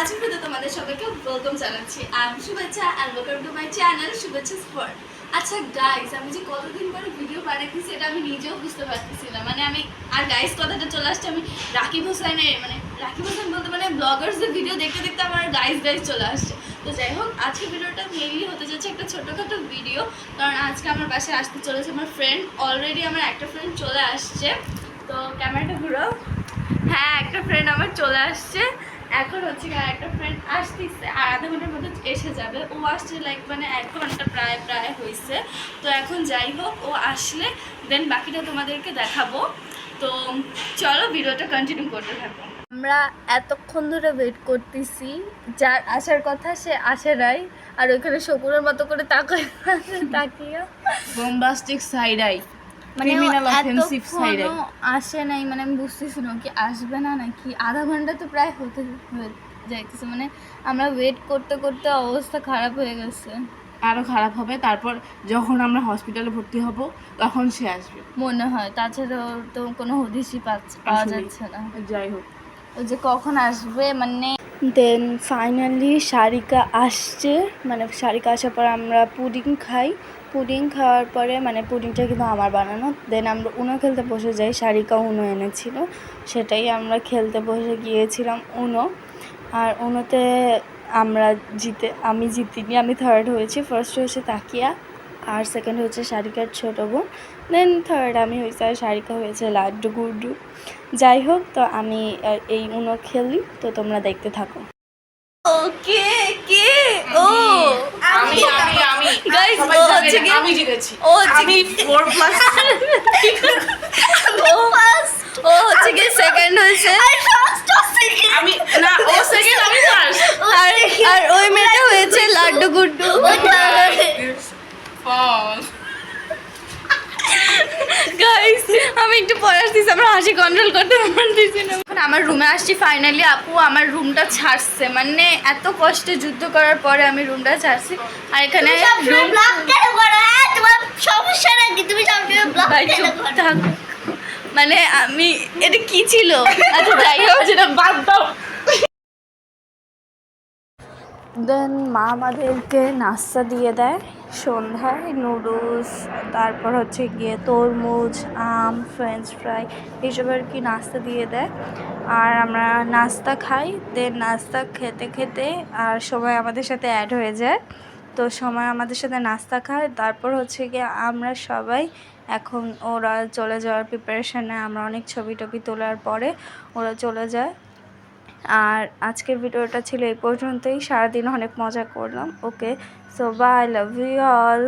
আজকে ভিডিও তোমাদের সবাইকে ওয়েলকাম জানাচ্ছি। আমি Shubhechha and welcome to my channel Shubhechha spot. আচ্ছা গাইস, আমি যে কতদিন পরে ভিডিও বানাইতেছি এটা আমি নিজেও বুঝতে পারতেছি না। মানে আমি আর গাইস কথাটা চলে আসছে, আমি রাকিব হোসেনের রাকিব হোসেন বলতে ব্লগার্সদের ভিডিও দেখতে দেখতে আমার গাইস চলে আসছে। তো যাই হোক, আজকে ভিডিওটা মেনলি হতে যাচ্ছে একটা ছোটোখাটো ভিডিও, কারণ আজকে আমার বাসায় আসতে চলেছে আমার ফ্রেন্ড। অলরেডি আমার একটা ফ্রেন্ড চলে আসছে। তো ক্যামেরাটা ঘুরো। হ্যাঁ, একটা ফ্রেন্ড আমার চলে আসছে। এখন হচ্ছে একটা ফ্রেন্ড আসতেছে আর আধা ঘন্টার মধ্যে এসে যাবে। ও আসছে লাইক 1 ঘন্টা প্রায় হয়েছে। তো এখন যাই হোক, ও আসলে দেন বাকিটা তোমাদেরকে দেখাবো। তো চলো ভিডিওটা কন্টিনিউ করতে থাকো। আমরা এতক্ষণ ধরে ওয়েট করতেছি, যার আসার কথা সে আসে নাই। আর ওইখানে শকুনের মতো করে তাকিয়ে বোম্বাস্টিক সাইড আই মানে এতক্ষণও আসে নাই। মানে আমি বুঝতেছি না কি আসবে না নাকি। আধা ঘন্টা তো প্রায় হতে যাইতেছে। মানে আমরা ওয়েট করতে করতে অবস্থা খারাপ হয়ে গেছে। আরো খারাপ হবে। তারপর যখন আমরা হসপিটালে ভর্তি হব তখন সে আসবে মনে হয়। তাছাড়া ওর তো কোনো হদিশই পাওয়া যাচ্ছে না। যাই হোক, ও যে কখন আসবে মানে। দেন ফাইনালি সারিকা আসছে। মানে সারিকা আসার পর আমরা পুডিং খাই। পুডিং খাওয়ার পরে মানে পুডিংটা কিন্তু আমার বানানো। দেন আমরা উনো খেলতে বসে যাই। সারিকা উনো এনেছিল, সেটাই আমরা খেলতে বসে গিয়েছিলাম উনো। আর উনোতে আমি জিতিনি, আমি থার্ড হয়েছি। ফার্স্ট হয়েছে তাকিয়া, আর সেকেন্ড হচ্ছে সারিকার ছোটো বোন। দেন থার্ড আমি হয়েছে, আর সারিকা হয়েছে লাড্ডু গুড্ডু। যাই হোক, তো আমি এই উনো খেলি, তো তোমরা দেখতে থাকো। ওকে কে ও আমি গাইস, সবাই ও জানে হচ্ছে কি আমি জিতেছি। ও আমি 4+ ও হচ্ছে কি সেকেন্ড হয়েছে। আমি না, ও সেকেন্ড আমি ফার্স্ট। আর ওই মেয়েটা হয়েছে লাড্ডু গুড্ডু। গাইস, আমি একটু পরে আসতেছি, আমরা হাসি কন্ট্রোল করতে পারতেছি না। এখন আমার রুমে আসছি ফাইনালি। আপু আমার রুমটা ছাড়ছে, মানে এত কষ্টে যুদ্ধ করার পরে আমি রুমটা ছাড়ছি। আর এখানে মানে আমি এটা কি ছিল। আচ্ছা যাই হোক, যেটা বাদ দাও। দেন মা আমাদেরকে নাস্তা দিয়ে দেয় সন্ধ্যায়। নুডলস, তারপর হচ্ছে গিয়ে তরমুজ, আম, ফ্রেঞ্চ ফ্রাই, এইসব আর কি নাস্তা দিয়ে দেয়। আর আমরা নাস্তা খাই। দেন নাস্তা খেতে খেতে আর সময় আমাদের সাথে অ্যাড হয়ে যায়। তো সময় আমাদের সাথে নাস্তা খায়। তারপর হচ্ছে গিয়ে আমরা সবাই এখন ওরা চলে যাওয়ার প্রিপারেশানে। আমরা অনেক ছবি টবি তোলার পরে ওরা চলে যায়। আর আজকের ভিডিওটা ছিল এই পর্যন্তই। সারাদিন অনেক মজা করলাম। Okay, so bye, love you all.